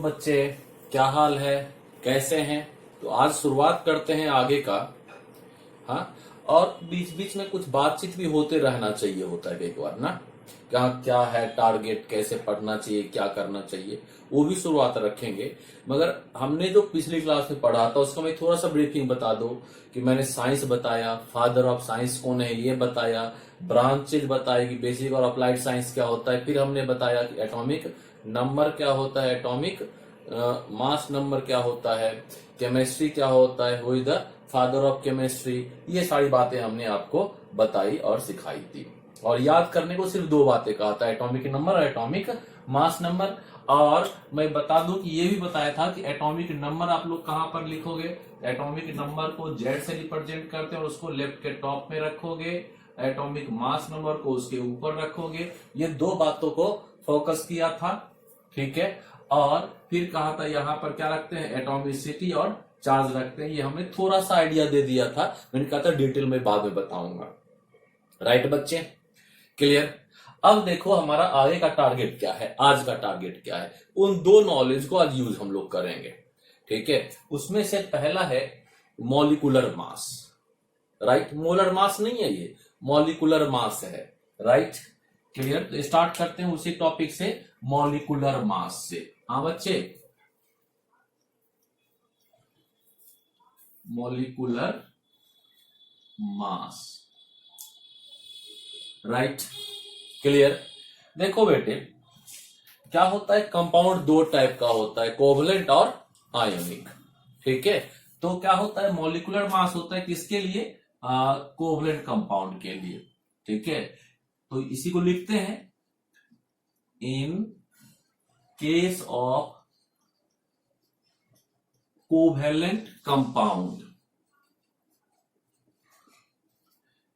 बच्चे, क्या हाल है, कैसे हैं? तो आज शुरुआत करते हैं आगे का। हाँ, और बीच बीच में कुछ बातचीत भी होते रहना चाहिए, होता है एक बार ना, क्या क्या है टारगेट, कैसे पढ़ना चाहिए, क्या करना चाहिए, वो भी शुरुआत रखेंगे। मगर हमने जो पिछली क्लास में पढ़ा था उसका मैं थोड़ा सा ब्रीफिंग बता दो कि मैंने साइंस बताया, फादर ऑफ साइंस कौन है ये बताया, ब्रांचेज बताई कि बेसिक और अप्लाइड साइंस क्या होता है, फिर हमने बताया कि एटॉमिक नंबर क्या होता है, एटॉमिक मास नंबर क्या होता है, केमिस्ट्री क्या होता है, who is the father of chemistry. ये सारी बातें हमने आपको बताई और सिखाई थी। और याद करने को सिर्फ दो बातें कहा था, एटॉमिक नंबर और एटॉमिक मास नंबर। और मैं बता दूं कि ये भी बताया था कि एटॉमिक नंबर आप लोग कहां पर लिखोगे, एटॉमिक नंबर को जेड से रिप्रेजेंट करते हैं और उसको लेफ्ट के टॉप में रखोगे, एटॉमिक मास नंबर को उसके ऊपर रखोगे। ये दो बातों को फोकस किया था, ठीक है। और फिर कहा था यहां पर क्या रखते हैं, एटॉमिसिटी और चार्ज रखते हैं। ये हमने थोड़ा सा आइडिया दे दिया था, मैंने कहा था डिटेल में बाद में बताऊंगा। राइट बच्चे, क्लियर। अब देखो हमारा आगे का टारगेट क्या है, आज का टारगेट क्या है, उन दो नॉलेज को आज यूज हम लोग करेंगे, ठीक है। उसमें से पहला है molecular mass. Right, molar mass नहीं है ये, मॉलिकुलर मास है। Right, clear. तो स्टार्ट करते हैं उसी टॉपिक से, मॉलिकुलर मास से। हाँ बच्चे, मॉलिकुलर मास। Right, clear. देखो बेटे, क्या होता है, कंपाउंड दो टाइप का होता है, कोवलेंट और आयोनिक, ठीक है। तो क्या होता है, मॉलिकुलर मास होता है किसके लिए, कोवलेंट कंपाउंड के लिए, ठीक है। तो इसी को लिखते हैं, in case of covalent compound,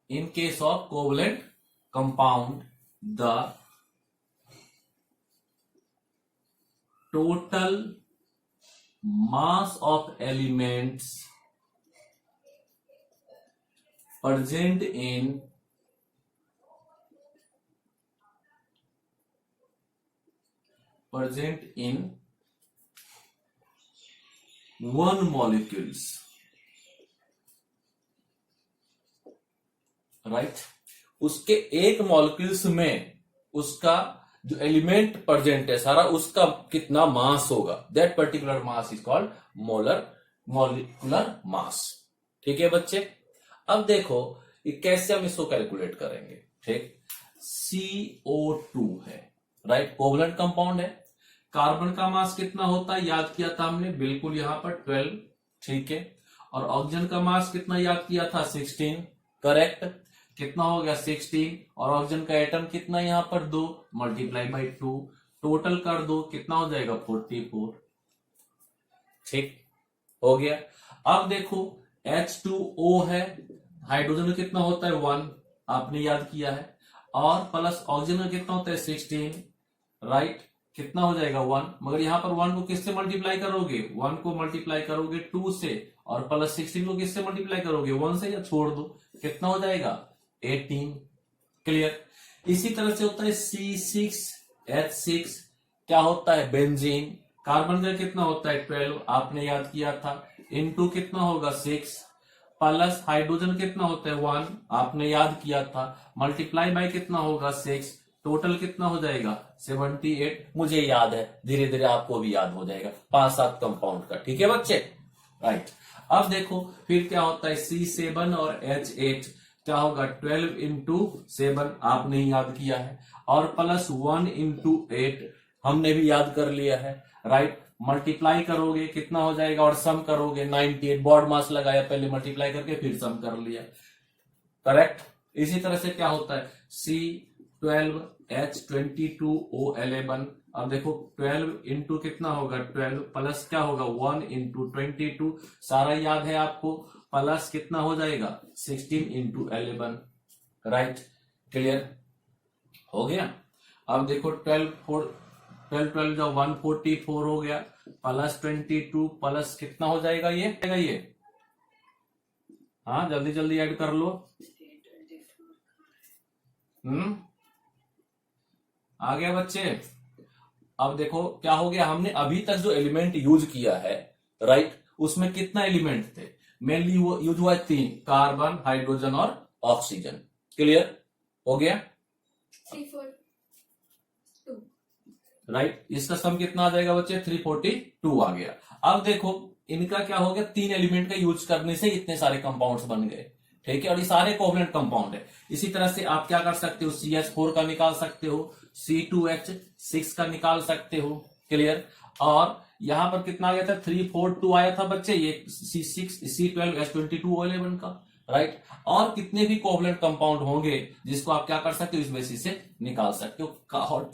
in case of covalent compound the total mass of elements present in one molecules, right, उसके एक मॉलिक्यूल्स में उसका जो एलिमेंट प्रेजेंट है सारा, उसका कितना मास होगा, that particular mass is called molecular mass, ठीक है बच्चे। अब देखो ये कैसे हम इसको कैलकुलेट करेंगे, ठीक। CO2 है, राइट, कोवलेंट कंपाउंड है। कार्बन का मास कितना होता है, याद किया था हमने, बिल्कुल यहां पर 12, ठीक है। और ऑक्सीजन का मास कितना याद किया था, 16, करेक्ट। कितना हो गया, 16। और ऑक्सीजन का एटम कितना यहां पर 2, मल्टीप्लाई बाई 2, टोटल कर दो, कितना हो जाएगा 44, ठीक हो गया। अब देखो H2O है, हाइड्रोजन में कितना होता है 1, आपने याद किया है। और प्लस ऑक्सीजन में कितना होता है 16, राइट, कितना हो जाएगा 1। मगर यहां पर 1 को किससे मल्टीप्लाई करोगे, 1 को मल्टीप्लाई करोगे 2 से, और प्लस 16 को किससे मल्टीप्लाई करोगे, 1 से, या छोड़ दो, कितना हो जाएगा 18, क्लियर। इसी तरह से होता है C6H6, क्या होता है, बेंजीन। कार्बन का कितना होता है 12, आपने याद किया था, इनटू कितना होगा 6, प्लस हाइड्रोजन कितना होता है 1, आपने याद किया था, मल्टीप्लाई बाय कितना होगा 6, टोटल कितना हो जाएगा 78। मुझे याद है, धीरे धीरे आपको भी याद हो जाएगा, 5-7 कंपाउंड का, ठीक है बच्चे। राइट, अब देखो फिर क्या होता है, C7 और H8, क्या होगा 12 इंटू 7, आपने याद किया है, और प्लस 1 इंटू 8, हमने भी याद कर लिया है, राइट। मल्टीप्लाई करोगे कितना हो जाएगा, और सम करोगे 98, बॉड मास लगाया पहले, मल्टीप्लाई करके फिर सम कर लिया, करेक्ट। इसी तरह से क्या होता है, C12H22O11, अब देखो 12 इंटू कितना होगा 12, प्लस क्या होगा 1 इंटू 22, सारा याद है आपको, प्लस कितना हो जाएगा 16 इंटू 11, राइट, क्लियर हो गया। अब देखो 12 जो 144 हो गया, प्लस 22 प्लस कितना हो जाएगा ये, हाँ जल्दी जल्दी ऐड कर लो। आ गया बच्चे। अब देखो क्या हो गया, हमने अभी तक जो एलिमेंट यूज किया है, राइट, उसमें कितना एलिमेंट थे, मेनली वो यूज हुआ है 3, कार्बन, हाइड्रोजन और ऑक्सीजन। क्लियर हो गया? 3 4 2। राइट, इसका सम कितना आ जाएगा बच्चे? 342 आ गया। अब देखो इनका क्या हो गया, 3 एलिमेंट का यूज करने से इतने सारे कंपाउंड्स बन गए, ठीक है, और ये सारे कोवलेंट कंपाउंड है। इसी तरह से आप क्या कर सकते हो, CH4 का निकाल सकते हो, C2H6 का निकाल सकते हो। क्लियर? और यहां पर कितना आ गया था, 342 आया था बच्चे, ये C6 C12H22 O11 का, राइट। और कितने भी कोवलेंट कंपाउंड होंगे जिसको आप क्या कर सकते हो, इस बेसिस से निकाल सकते हो।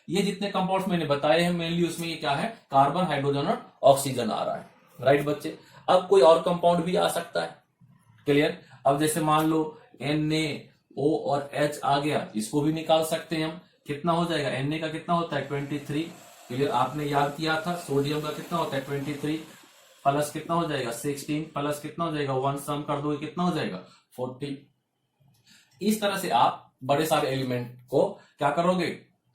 ये जितने कंपाउंड्स मैंने बताए हैं मेनली उसमें ये क्या है, कार्बन, हाइड्रोजन और ऑक्सीजन आ रहा है, राइट बच्चे। अब कोई और कंपाउंड भी आ सकता है। क्लियर? अब जैसे मान लो NaO और H आ गया, इसको भी निकाल सकते हैं हम। कितना हो जाएगा, Na का कितना होता है 23। क्लियर? आपने याद किया था। सोडियम का कितना होता है 23, प्लस कितना हो जाएगा 16, प्लस कितना हो जाएगा 1, सम कर दो कितना हो जाएगा 40। इस तरह से आप बड़े सारे एलिमेंट को क्या करोगे,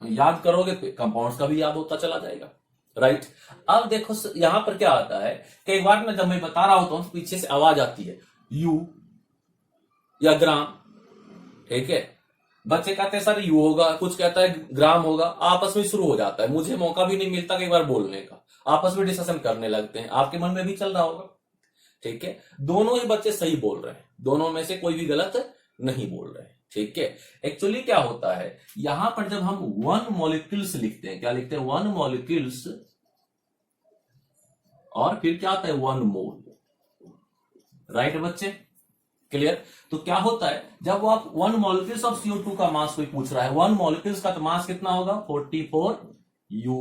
याद करोगे, कंपाउंड्स का भी याद होता चला जाएगा, राइट। अब देखो यहां पर क्या आता है, कई बार ना जब मैं बता रहा होता हूं पीछे से आवाज आती है, यू या ग्राम, ठीक है। बच्चे कहते हैं सर यू होगा, कुछ कहता है ग्राम होगा, आपस में शुरू हो जाता है, मुझे मौका भी नहीं मिलता कई बार बोलने का, आपस में डिस्कशन करने लगते हैं। आपके मन में भी चल रहा होगा, ठीक है। दोनों ही बच्चे सही बोल रहे हैं, दोनों में से कोई भी गलत नहीं बोल रहे हैं, ठीक है। एक्चुअली क्या होता है, यहां पर जब हम 1 मॉलिक्यूल्स लिखते हैं, क्या लिखते हैं 1 मॉलिक्यूल्स, और फिर क्या आता है 1 मोल, राइट बच्चे। क्लियर? तो क्या होता है, जब वो आप 1 मॉलिक्यूल्स ऑफ CO2 का मास कोई पूछ रहा है, 1 मॉलिक्यूल्स का तो मास कितना होगा 44 U,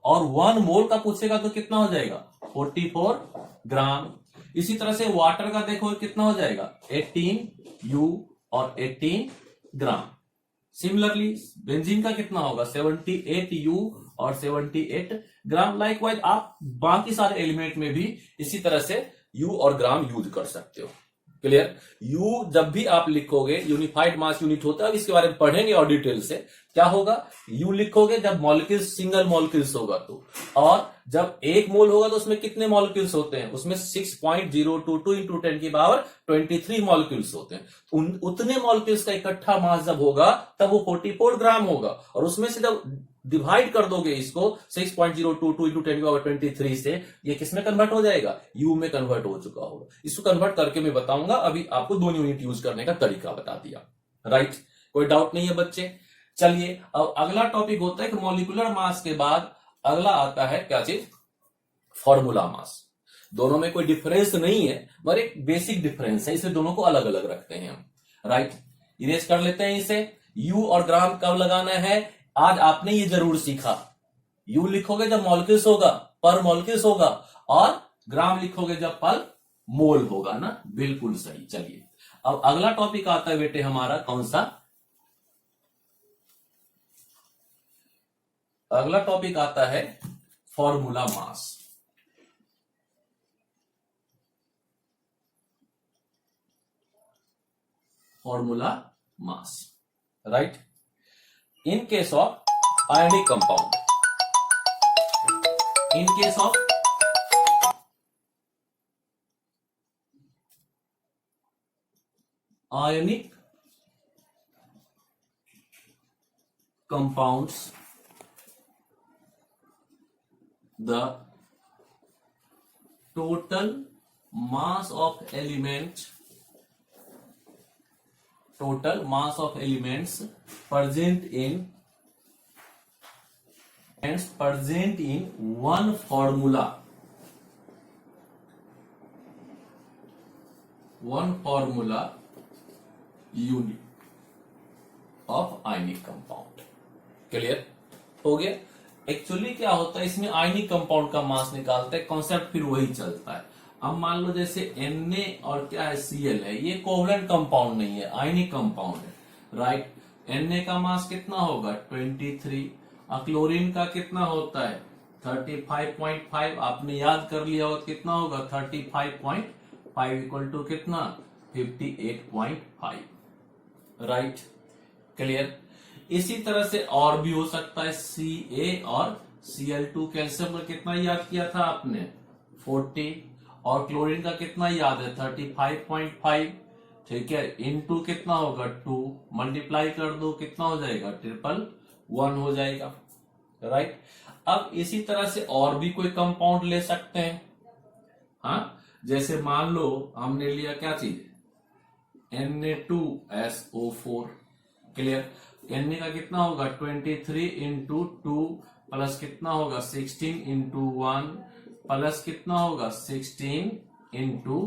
और 1 मोल का पूछेगा तो कितना हो जाएगा 44 ग्राम। इसी तरह से वाटर का देखो कितना हो जाएगा 18 U और 18 ग्राम। सिमिलरली बेंजीन का कितना होगा 78 U और 78 ग्राम। लाइकवाइज आप बाकी सारे एलिमेंट में भी इसी तरह से U और ग्राम यूज कर सकते हो। क्लियर? यू जब भी आप लिखोगे, यूनिफाइड मास यूनिट होता है, अब इसके बारे में पढ़ेंगे और डिटेल से। क्या होगा, यू लिखोगे जब मॉलिक्यूल्स सिंगल मॉलिक्यूल्स होगा तो, और जब 1 मोल होगा तो उसमें कितने मॉलिक्यूल्स होते हैं, उसमें 6.022 इंटू 10 की पावर 23 मॉलिक्यूल्स होते हैं। उतने मॉलिक्यूल्स का इकट्ठा मास जब होगा तब वो 44 ग्राम होगा, और उसमें से जब डिवाइड कर दोगे इसको 6.022 इंटू 10 की पावर 23 से, ये किस में कन्वर्ट हो जाएगा, यू में कन्वर्ट हो चुका होगा। इसको कन्वर्ट करके मैं बताऊंगा, अभी आपको 2 यूनिट यूज करने का तरीका बता दिया, राइट। कोई डाउट नहीं है बच्चे? चलिए अब अगला टॉपिक होता है कि मॉलिक्यूलर मास के बाद अगला आता है क्या चीज, फॉर्मूला मास। दोनों में कोई डिफरेंस नहीं है, मगर एक बेसिक डिफरेंस है, इसलिए दोनों को अलग अलग रखते हैं हम, राइट। इरेज कर लेते हैं इसे। यू और ग्राम कब लगाना है, आज आपने ये जरूर सीखा। यू लिखोगे जब मॉलिक्यूल्स होगा, पर मॉलिक्यूल्स होगा, और ग्राम लिखोगे जब पर मोल होगा ना, बिल्कुल सही। चलिए अब अगला टॉपिक आता है बेटे हमारा कौन सा, अगला टॉपिक आता है formula mass. Formula mass, right. In case of ionic compound, in case of ionic compounds, the total mass of elements present in one formula unit of ionic compound। Clear हो गया? एक्चुअली क्या होता है, इसमें ionic compound का मास निकालते हैं, concept फिर वही चलता है। अब मान लो जैसे Na और क्या है Cl है, ये कोवलेंट कंपाउंड नहीं है, आयनिक कंपाउंड है, राइट। Na का मास कितना होगा 23, क्लोरीन का कितना होता है 35.5, आपने याद कर लिया होगा कितना होगा 35.5 इक्वल टू कितना 58.5, राइट। क्लियर? इसी तरह से और भी हो सकता है, Ca और Cl2। कैल्शियम का कितना याद किया था आपने, 40, और क्लोरीन का कितना याद है, 35.5। ठीक है, इनटू कितना होगा 2, मल्टीप्लाई कर दो कितना हो जाएगा, 111 हो जाएगा। राइट। अब इसी तरह से और भी कोई कंपाउंड ले सकते हैं। हाँ, जैसे मान लो हमने लिया क्या चीज, Na2SO4। क्लियर। Na का कितना होगा 23 इंटू 2 प्लस कितना होगा 16 इंटू 1 प्लस कितना होगा 16 इंटू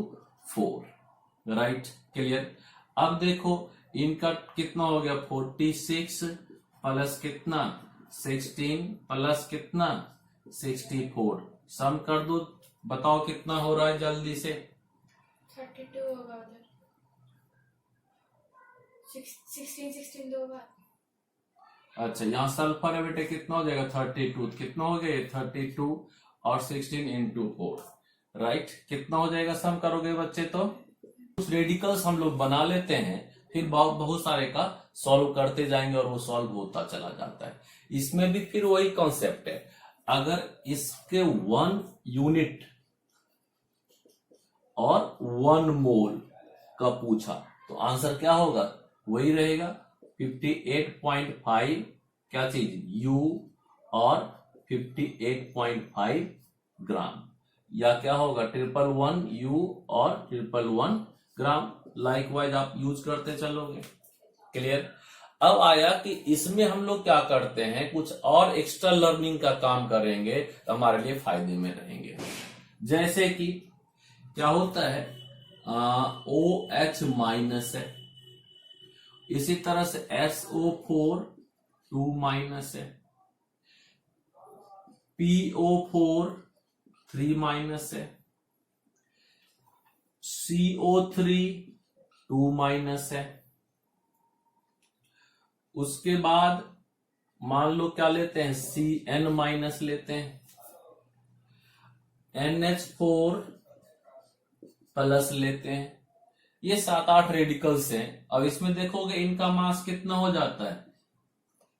4। राइट। क्लियर। अब देखो इनका कितना हो गया 46 प्लस कितना 16 प्लस कितना 64। सम कर दो, बताओ कितना हो रहा है जल्दी से। 32 होगा उधर, 16 दो बार। अच्छा, यहाँ सल्फर है बेटे, कितना हो जाएगा 32। कितना हो गया 32 और 16 इंटू 4। राइट। कितना हो जाएगा सम करोगे बच्चे तो। कुछ रेडिकल्स हम लोग बना लेते हैं, फिर बहुत सारे का सॉल्व करते जाएंगे और वो सॉल्व होता चला जाता है। इसमें भी फिर वही कॉन्सेप्ट है, अगर इसके 1 यूनिट और 1 मोल का पूछा तो आंसर क्या होगा, वही रहेगा 58.5 क्या चीज यू और 58.5 ग्राम, या क्या होगा 111 यू और 111 ग्राम। लाइकवाइज आप यूज करते चलोगे। क्लियर। अब आया कि इसमें हम लोग क्या करते हैं, कुछ और एक्स्ट्रा लर्निंग का काम करेंगे तो हमारे लिए फायदे में रहेंगे। जैसे कि क्या होता है OH माइनस है, इसी तरह से SO4 2 माइनस है, PO4 3 माइनस है, CO3 2 माइनस है। उसके बाद मान लो क्या लेते हैं, CN माइनस लेते हैं, NH4 प्लस लेते हैं। ये 7-8 रेडिकल्स हैं। अब इसमें देखोगे इनका मास कितना हो जाता है,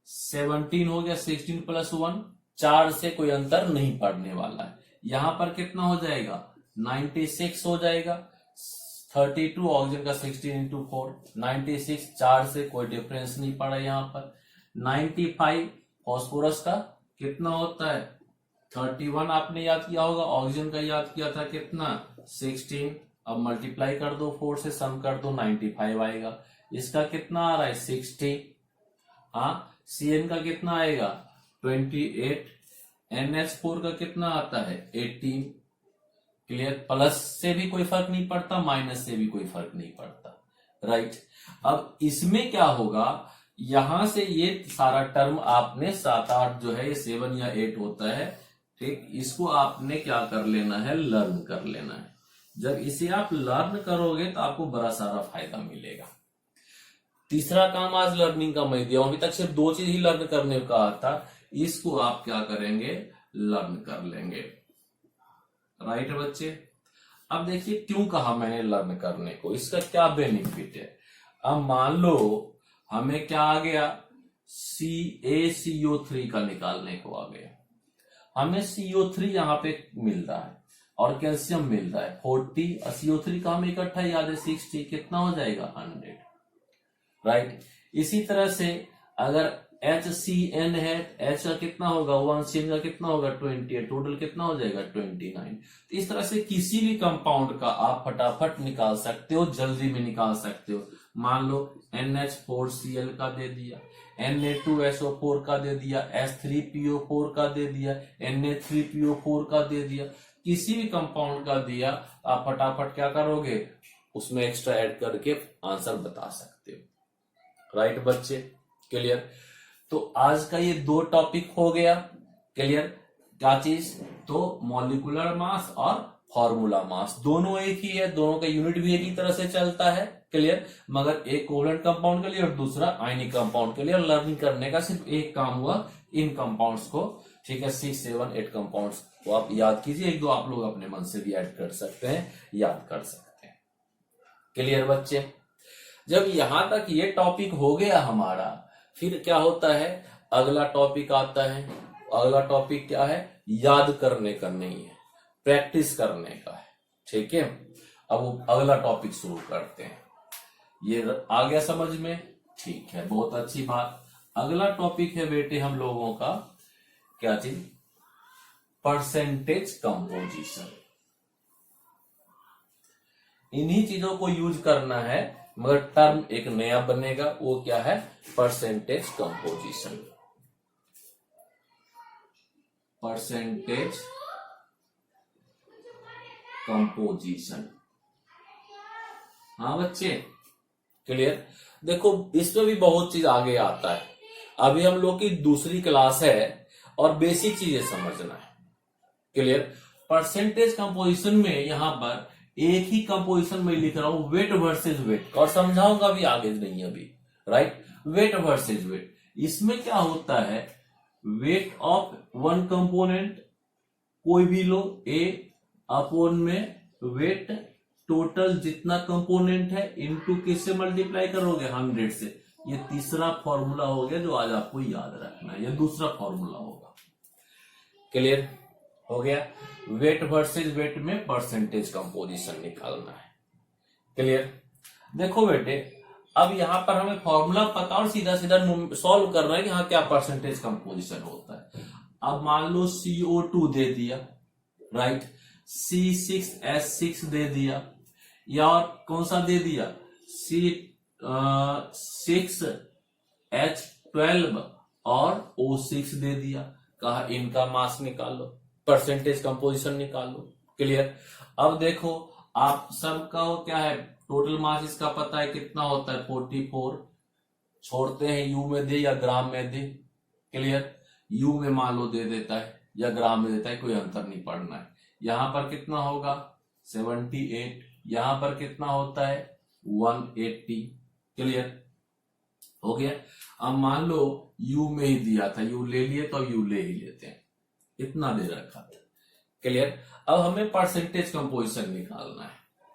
17 हो गया, 16 प्लस 1, 4 से कोई अंतर नहीं पड़ने वाला है। यहां पर कितना हो जाएगा 96 हो जाएगा, 32 ऑक्सीजन का 16 इंटू 4 96, 4 से कोई डिफरेंस नहीं पड़ा यहाँ पर। 95 फॉस्फोरस का कितना होता है 31 आपने याद किया होगा, ऑक्सीजन का याद किया था कितना 16। अब मल्टीप्लाई कर दो 4 से, सम कर दो 95 आएगा। इसका कितना आ रहा है 60। हाँ, CN का कितना आएगा 28, NH4 का कितना आता है 18। क्लियर। प्लस से भी कोई फर्क नहीं पड़ता, माइनस से भी कोई फर्क नहीं पड़ता। राइट। अब इसमें क्या होगा, यहां से ये सारा टर्म आपने 7-8 जो है ये 7 या 8 होता है। ठीक, इसको आपने क्या कर लेना है, लर्न कर लेना है। जब इसे आप लर्न करोगे तो आपको बड़ा सारा फायदा मिलेगा। तीसरा काम आज लर्निंग का मैं दिया हूं, अभी तक सिर्फ 2 चीज ही लर्न करने का था, इसको आप क्या करेंगे, लर्न कर लेंगे। राइट बच्चे। अब देखिए क्यों कहा मैंने लर्न करने को, इसका क्या बेनिफिट है। अब मान लो हमें क्या आ गया, CaCO3 का निकालने को आ गया, हमें CO3 यहां पे मिल रहा है और कैल्शियम मिल रहा है 40, और CO3 का हमें इकट्ठा याद है 60, कितना हो जाएगा 100। राइट। इसी तरह से अगर HCN है, H का कितना होगा 1, CN का कितना होगा 20 है, टोटल कितना हो जाएगा 29। तो इस तरह से किसी भी कंपाउंड का आप फटाफट निकाल सकते हो, जल्दी में निकाल सकते हो। मान लो NH4Cl का दे दिया, Na2SO4 का दे दिया, S3PO4 का दे दिया, Na3PO4 का दे दिया, किसी भी कंपाउंड का दिया, आप फटाफट क्या करोगे, उसमें एक्स्ट्रा ऐड करके आंसर बता सकते हो। राइट बच्चे। क्लियर। तो आज का ये 2 टॉपिक हो गया। क्लियर। क्या चीज, तो मॉलिक्यूलर मास और फॉर्मूला मास दोनों एक ही है, दोनों का यूनिट भी एक ही तरह से चलता है। क्लियर। मगर एक कोवलेंट कंपाउंड के लिए और दूसरा आयनिक कंपाउंड के लिए, और लर्निंग करने का सिर्फ एक काम हुआ इन कंपाउंड्स को। ठीक है, 6, 7, 8 कंपाउंड्स को आप याद कीजिए, 1-2 आप लोग अपने मन से भी ऐड कर सकते हैं, याद कर सकते हैं। क्लियर बच्चे। जब यहां तक ये टॉपिक हो गया हमारा, फिर क्या होता है, अगला टॉपिक आता है। अगला टॉपिक क्या है, याद करने का नहीं है, प्रैक्टिस करने का है। ठीक है, अब वो अगला टॉपिक शुरू करते हैं। ये आ गया समझ में? ठीक है, बहुत अच्छी बात। अगला टॉपिक है बेटे हम लोगों का क्या चीज, परसेंटेज कंपोजिशन। इन्हीं चीजों को यूज करना है, मगर टर्म एक नया बनेगा, वो क्या है, परसेंटेज कंपोजिशन। Percentage composition. हाँ बच्चे, क्लियर? देखो इसमें भी बहुत चीज आगे आता है। अभी हम लोग की दूसरी क्लास है और बेसिक चीजें समझना है। क्लियर? परसेंटेज कंपोजिशन में यहां पर एक ही कंपोजिशन में लिख रहा हूं, वेट वर्सेस वेट, और समझाऊंगा भी आगे नहीं अभी, राइट? वेट वर्सेस वेट, इसमें क्या होता है, वेट ऑफ वन कंपोनेंट कोई भी लो, ए अपॉन में वेट टोटल जितना कंपोनेंट है इनटू किससे मल्टीप्लाई करोगे, 100 से। ये तीसरा फॉर्मूला हो गया जो आज आपको याद रखना है, ये दूसरा फॉर्मूला होगा। क्लियर हो गया? वेट वर्सेस वेट में परसेंटेज कंपोजिशन निकालना है। क्लियर? देखो बेटे, अब यहां पर हमें फॉर्मूला पता और सीधा सीधा सॉल्व करना है कि हाँ क्या परसेंटेज कंपोजिशन होता है। अब मान लो CO2 दे दिया, राइट, C6H6 दे दिया, या और कौन सा दे दिया, C6H12 और O6 दे दिया। कहा इनका मास निकालो, परसेंटेज कंपोजिशन निकालो। क्लियर? अब देखो आप सबका क्या है, टोटल मास इसका पता है कितना होता है, 44। छोड़ते हैं यू में दे या ग्राम में दे। क्लियर? यू में मान लो दे देता है या ग्राम में देता है, कोई अंतर नहीं पड़ना है। यहां पर कितना होगा, 78। यहां पर कितना होता है, 180। क्लियर हो गया? अब मान लो यू में ही दिया था, यू ले लिए तो यू ले ही लेते हैं, इतना दे रखा था। क्लियर? अब हमें परसेंटेज कंपोजिशन निकालना है।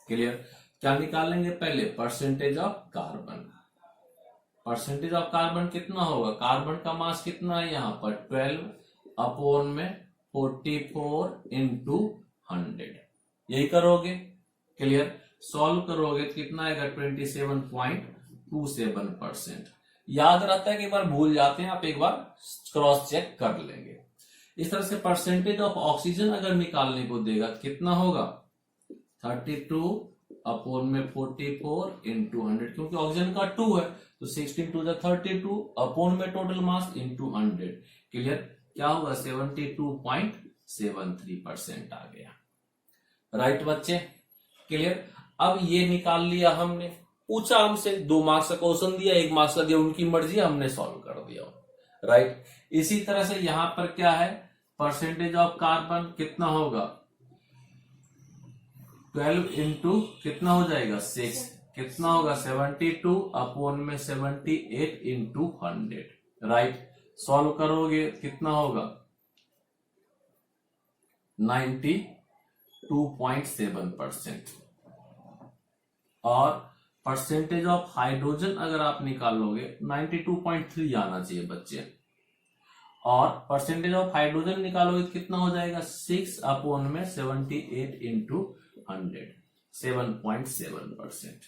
क्लियर? क्या निकालेंगे, पहले percentage of carbon. Percentage of carbon कितना होगा, कार्बन का मास कितना है यहाँ पर 12 अपॉन में 44 इंटू 100। यही करोगे। क्लियर? सॉल्व करोगे तो कितना आएगा, 27.27%। याद रहता है कि एक बार भूल जाते हैं, आप एक बार क्रॉस चेक कर लेंगे। इस तरह से परसेंटेज ऑफ ऑक्सीजन अगर निकालने को देगा तो कितना होगा, 32 अपॉन में 44 इंटू 100, क्योंकि ऑक्सीजन का 2 है तो 16 टू 32 अपॉन में टोटल मास इंटू 100। क्लियर? क्या होगा, 72.73% आ गया। राइट बच्चे? क्लियर? अब ये निकाल लिया हमने, पूछा हमसे 2 मार्क्स का क्वेश्चन दिया, 1 मार्क्स का दिया, उनकी मर्जी, हमने सॉल्व कर दिया। राइट? इसी तरह से यहां पर क्या है, परसेंटेज ऑफ कार्बन कितना होगा, 12 इंटू कितना हो जाएगा, 6, कितना होगा 72 अपॉन में 78 इंटू 100। राइट? सॉल्व करोगे कितना होगा, 92.7%। और परसेंटेज ऑफ हाइड्रोजन अगर आप निकालोगे 92.3 आना चाहिए बच्चे, और परसेंटेज ऑफ हाइड्रोजन निकालोगे तो कितना हो जाएगा, 6 अपॉन में 78 इंटू 100, 7.7%।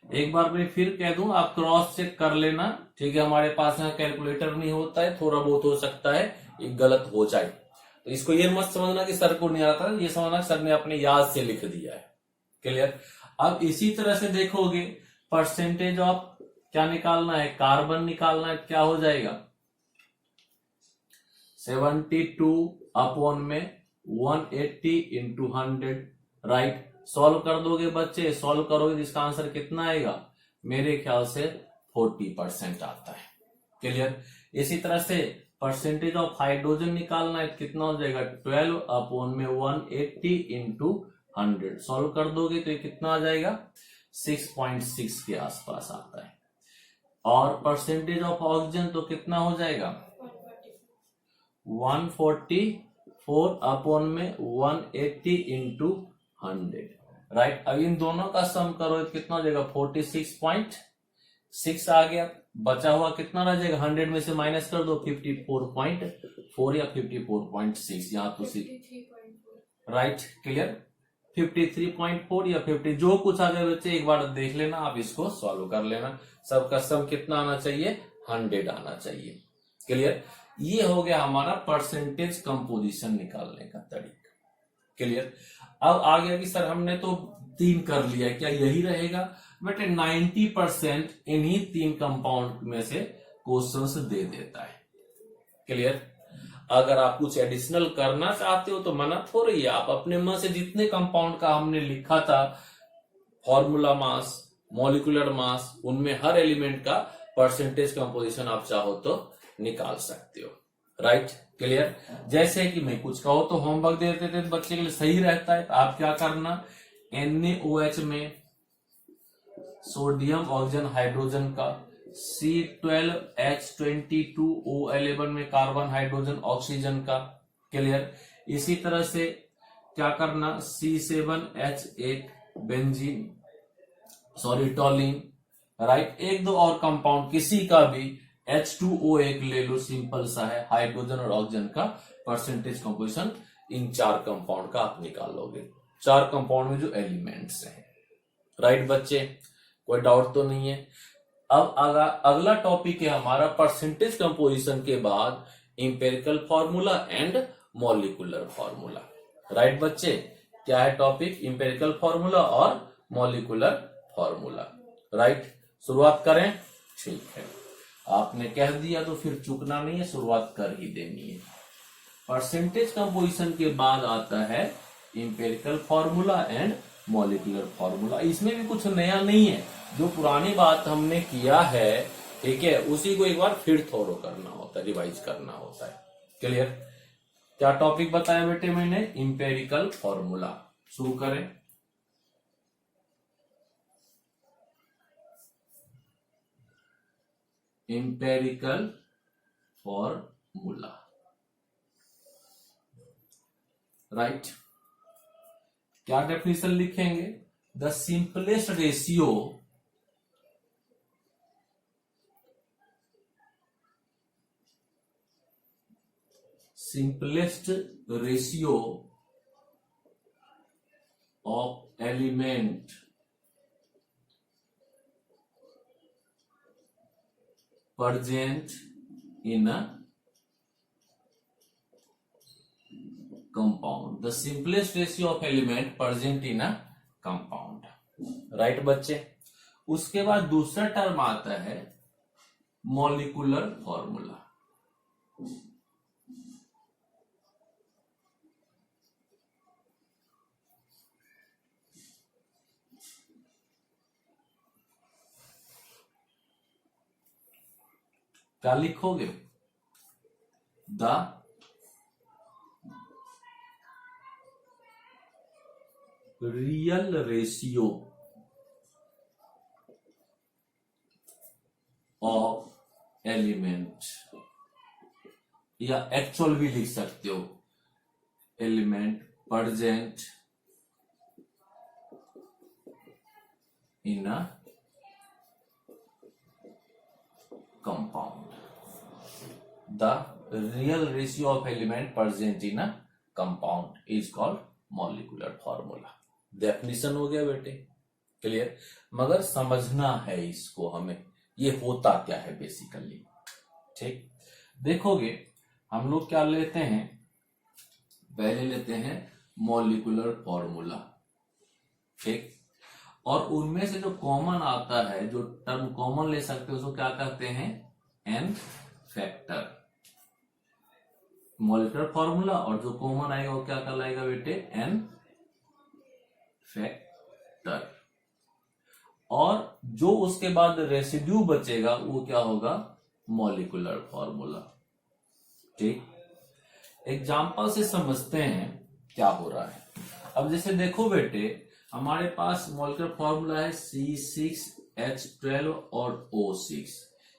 एक बार मैं फिर कह दूं, आप क्रॉस चेक कर लेना। ठीक है, हमारे पास यहाँ कैलकुलेटर नहीं होता है, थोड़ा बहुत हो सकता है एक गलत हो जाए, तो इसको ये मत समझना कि सर को नहीं आता, ये समझना सर ने अपने याद से लिख दिया है। क्लियर? अब इसी तरह से देखोगे, परसेंटेज ऑफ क्या निकालना है, कार्बन निकालना है, क्या हो जाएगा, 72 अपॉन में 180 इंटू 100। राइट? सॉल्व कर दोगे बच्चे, सॉल्व करोगे तो इसका आंसर कितना आएगा, मेरे ख्याल से 40% आता है। क्लियर? इसी तरह से परसेंटेज ऑफ हाइड्रोजन निकालना है, कितना हो जाएगा, 12 अपॉन में 180 इंटू 100। सॉल्व कर दोगे तो ये कितना आ जाएगा, 6.6 के आसपास आता है। और परसेंटेज ऑफ ऑक्सीजन तो कितना हो जाएगा, 144 अपॉन में 180 इंटू 100। राइट? अब इन दोनों का सम करो तो कितना हो जाएगा, 6 आ गया, बचा हुआ कितना रह जाएगा, 100 में से माइनस कर दो, 54.4 या 54.6, यहाँ तो 53.4। राइट, क्लियर, 53.4 या 50 जो कुछ आ जाए बच्चे एक बार देख लेना, आप इसको सॉल्व कर लेना। सबका सम कितना आना चाहिए, 100 आना चाहिए, क्लियर। ये हो गया हमारा परसेंटेज कंपोजिशन निकालने का तरीका, क्लियर। अब आ गया कि सर हमने तो 3 कर लिया, क्या यही रहेगा, बेटे 90% इन्हीं 3 कंपाउंड में से क्वेश्चंस दे देता है, क्लियर। अगर आप कुछ एडिशनल करना चाहते हो तो मना थोड़ी है, आप अपने मन से जितने कंपाउंड का हमने लिखा था, फॉर्मूला मास, मॉलिक्यूलर मास, उनमें हर एलिमेंट का परसेंटेज कंपोजिशन आप चाहो तो निकाल सकते हो, राइट, क्लियर। जैसे कि मैं कुछ कहो तो होमवर्क दे देते थे बच्चे के लिए, सही रहता है, तो आप क्या करना, NaOH में सोडियम ऑक्सीजन हाइड्रोजन का, C12H22O11 में कार्बन हाइड्रोजन ऑक्सीजन का, क्लियर। इसी तरह से क्या करना, C7H8 बेंजीन टॉलिन, राइट। एक दो और कंपाउंड किसी का भी H2O1 ले लो, सिंपल सा है, हाइड्रोजन और ऑक्सीजन का परसेंटेज कंपोजिशन इन 4 कंपाउंड का आप निकालोगे, 4 कंपाउंड में जो एलिमेंट्स हैं, राइट बच्चे, कोई डाउट तो नहीं है। अब अगला टॉपिक है हमारा परसेंटेज कंपोजिशन के बाद empirical formula and molecular formula, right बच्चे। क्या है टॉपिक, इंपेरिकल फॉर्मूला और मॉलिक्यूलर फॉर्मूला, राइट। शुरुआत करें, ठीक है, आपने कह दिया तो फिर चूकना नहीं है, शुरुआत कर ही देनी है। परसेंटेज कंपोजिशन के बाद आता है empirical formula and molecular formula. इसमें भी कुछ नया नहीं है, जो पुरानी बात हमने किया है, ठीक है, उसी को एक बार फिर थोरो करना होता है, रिवाइज करना होता है, क्लियर। क्या टॉपिक बताया बेटे मैंने, इंपेरिकल फॉर्मूला। शुरू करें, इंपेरिकल फॉर्मूला, राइट। क्या डेफिनेशन लिखेंगे, the simplest ratio of element present in a compound, the simplest ratio of element present in a compound, right बच्चे। उसके बाद दूसरा टर्म आता है मॉलिक्यूलर फॉर्मूला, क्या लिखोगे, the real ratio of element, या एक्चुअल भी लिख सकते हो, element present in a compound, the real ratio of element present in a compound is called molecular formula। Definition हो गया बेटे, क्लियर। मगर समझना है इसको हमें, ये होता क्या है बेसिकली, ठीक। देखोगे हम लोग क्या लेते हैं, पहले लेते हैं मॉलिक्यूलर फॉर्मूला, ठीक, और उनमें से जो कॉमन आता है, जो टर्म कॉमन ले सकते हो उसको क्या कहते हैं, एन फैक्टर, मॉलिक्यूलर फॉर्मूला, और जो कॉमन आएगा वो क्या कहलाएगा बेटे, एन फैक्टर, और जो उसके बाद रेसिड्यू बचेगा वो क्या होगा, मॉलिक्यूलर फॉर्मूला, ठीक। एग्जांपल से समझते हैं क्या हो रहा है। अब जैसे देखो बेटे, हमारे पास मॉलिक्यूलर फॉर्मूला है C6H12 और O6,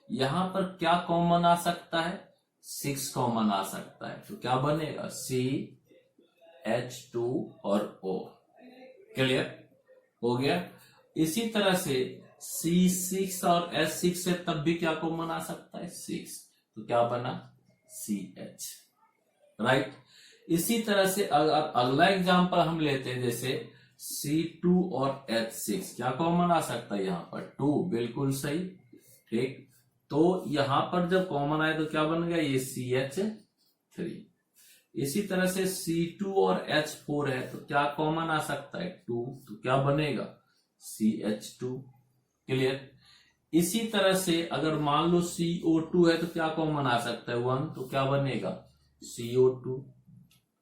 यहां पर क्या कॉमन आ सकता है, 6 कॉमन आ सकता है, तो क्या बनेगा, CH2 और O, क्लियर हो गया। इसी तरह से C6 और H6 से तब भी क्या कॉमन आ सकता है 6, तो क्या बना CH, राइट। इसी तरह से अगर अगला एग्जांपल हम लेते हैं जैसे C2 और H6, क्या कॉमन आ सकता है यहां पर 2, बिल्कुल सही, ठीक। तो यहां पर जब कॉमन आए तो क्या बन गया ये CH3। इसी तरह से C2 और H4 है तो क्या कॉमन आ सकता है 2, तो क्या बनेगा CH2, क्लियर। इसी तरह से अगर मान लो CO2 है तो क्या कॉमन आ सकता है 1, तो क्या बनेगा CO2,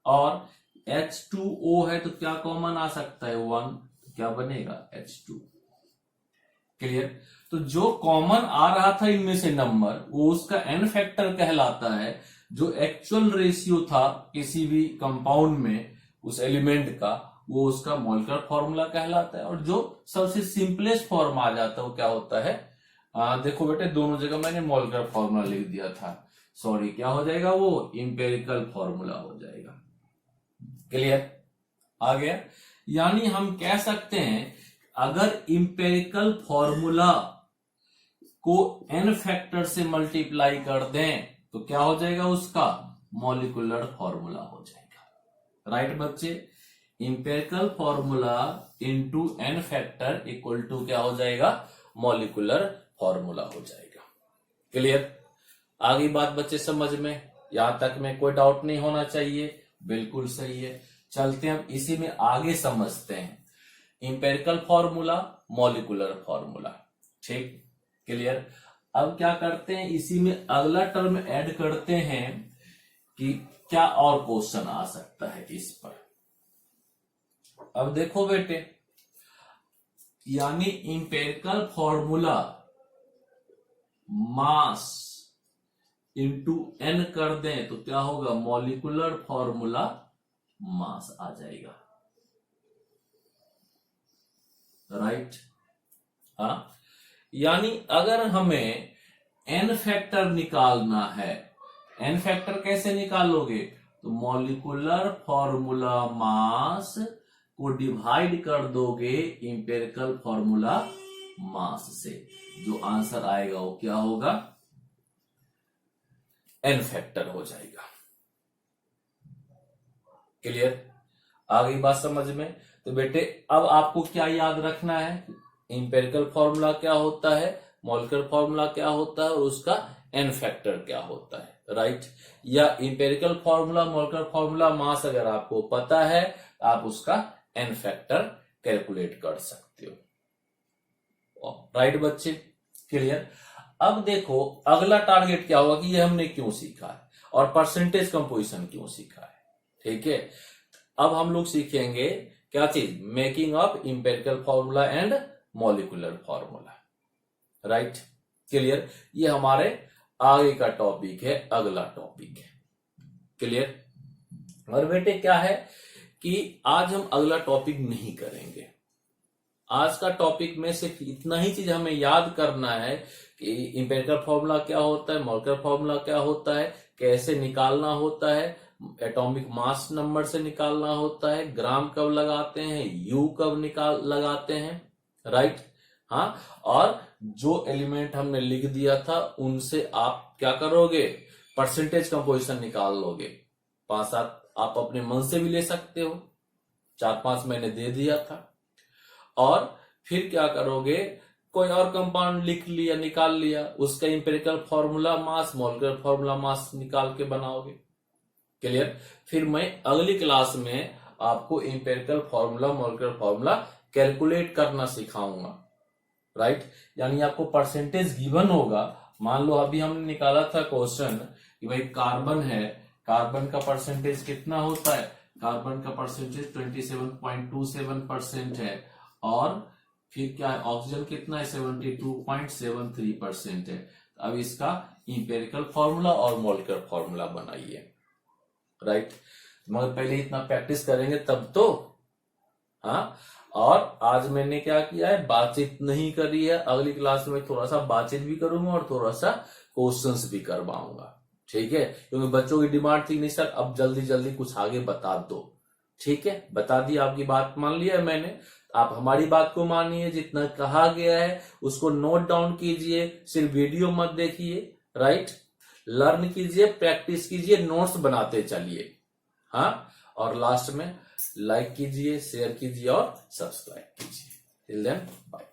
और H2O है तो क्या कॉमन आ सकता है 1, तो क्या बनेगा H2, क्लियर। तो जो कॉमन आ रहा था इनमें से नंबर वो उसका n फैक्टर कहलाता है। जो एक्चुअल रेशियो था किसी भी कंपाउंड में उस एलिमेंट का वो उसका मोलिकुलर फॉर्मूला कहलाता है। और जो सबसे सिंपलेस्ट फॉर्म आ जाता है वो क्या होता है, देखो बेटे दोनों जगह मैंने मोलिकुलर फॉर्मूला लिख दिया था, सॉरी, क्या हो जाएगा वो इंपेरिकल फॉर्मूला हो जाएगा, क्लियर, आ गया। यानी हम कह सकते हैं अगर इंपेरिकल फॉर्मूला को n फैक्टर से मल्टीप्लाई कर दें तो क्या हो जाएगा उसका मॉलिक्यूलर फॉर्मूला हो जाएगा, राइट बच्चे। Empirical formula into n factor equal to क्या हो जाएगा मॉलिक्यूलर फॉर्मूला हो जाएगा, क्लियर। आगे बात बच्चे समझ में, यहां तक में कोई डाउट नहीं होना चाहिए, बिल्कुल सही है। चलते हैं हम इसी में आगे समझते हैं इंपेरिकल फॉर्मूला मॉलिक्यूलर फॉर्मूला, ठीक, क्लियर। अब क्या करते हैं इसी में अगला टर्म ऐड करते हैं कि क्या और क्वेश्चन आ सकता है इस पर। अब देखो बेटे, यानी empirical formula mass into n कर दें तो क्या होगा मॉलिक्यूलर फॉर्मूला मास आ जाएगा, राइट। हाँ, यानी अगर हमें n फैक्टर निकालना है, n फैक्टर कैसे निकालोगे, तो मॉलिक्यूलर फॉर्मूला मास को डिवाइड कर दोगे इंपेरिकल फॉर्मूला मास से, जो आंसर आएगा वो क्या होगा n फैक्टर हो जाएगा, क्लियर। आ गई बात समझ में। तो बेटे अब आपको क्या याद रखना है, इंपेरिकल फॉर्मूला क्या होता है, मॉलिक्यूलर फॉर्मूला क्या होता है और उसका n फैक्टर क्या होता है, राइट। या empirical formula molecular formula mass अगर आपको पता है आप उसका n फैक्टर कैलकुलेट कर सकते हो, राइट बच्चे, क्लियर। अब देखो अगला टारगेट क्या होगा कि ये हमने क्यों सीखा है और परसेंटेज कंपोजिशन क्यों सीखा है, ठीक है। अब हम लोग सीखेंगे क्या चीज, making of empirical formula and molecular formula, right, clear. ये हमारे आगे का टॉपिक है, अगला टॉपिक है, क्लियर। और बेटे क्या है कि आज हम अगला टॉपिक नहीं करेंगे। आज का टॉपिक में सिर्फ इतना ही चीज हमें याद करना है कि इंपेरिकल फॉर्मूला क्या होता है, मॉलिक्यूलर फॉर्मूला क्या होता है, कैसे निकालना होता है, एटॉमिक मास नंबर से निकालना होता है, ग्राम कब लगाते हैं, यू कब लगाते हैं, राइट। हाँ, और जो एलिमेंट हमने लिख दिया था उनसे आप क्या करोगे, परसेंटेज कंपोजिशन निकाल लोगे। 5-7 आप अपने मन से भी ले सकते हो, 4-5 मैंने दे दिया था। और फिर क्या करोगे, कोई और कंपाउंड लिख लिया, निकाल लिया, उसका empirical formula mass molecular formula mass निकाल के बनाओगे, क्लियर। फिर मैं अगली क्लास में आपको empirical formula molecular formula calculate करना सिखाऊंगा, राइट। यानी आपको परसेंटेज गिवन होगा। मान लो अभी हमने निकाला था क्वेश्चन कि भाई कार्बन है, कार्बन का परसेंटेज कितना होता है, कार्बन का परसेंटेज 27.27% है, और फिर क्या है ऑक्सीजन कितना है 72.73% है। अब इसका इंपेरिकल फॉर्मूला और मॉलिक्यूलर फॉर्मूला बनाइए, राइट। मगर पहले इतना प्रैक्टिस करेंगे तब तो। हाँ, और आज मैंने क्या किया है, बातचीत नहीं करी है। अगली क्लास में थोड़ा सा बातचीत भी करूंगा और थोड़ा सा क्वेश्चंस भी करवाऊंगा, ठीक है। क्योंकि बच्चों की डिमांड थी नहीं सर अब जल्दी जल्दी कुछ आगे बता दो, ठीक है। बता दी, आपकी बात मान लिया है मैंने। आप हमारी बात को मानिए, जितना कहा गया है उसको नोट डाउन कीजिए, सिर्फ वीडियो मत देखिए, राइट। लर्न कीजिए, प्रैक्टिस कीजिए, नोट्स बनाते चलिए, हाँ। और लास्ट में लाइक कीजिए, शेयर कीजिए और सब्सक्राइब कीजिए। Till then bye.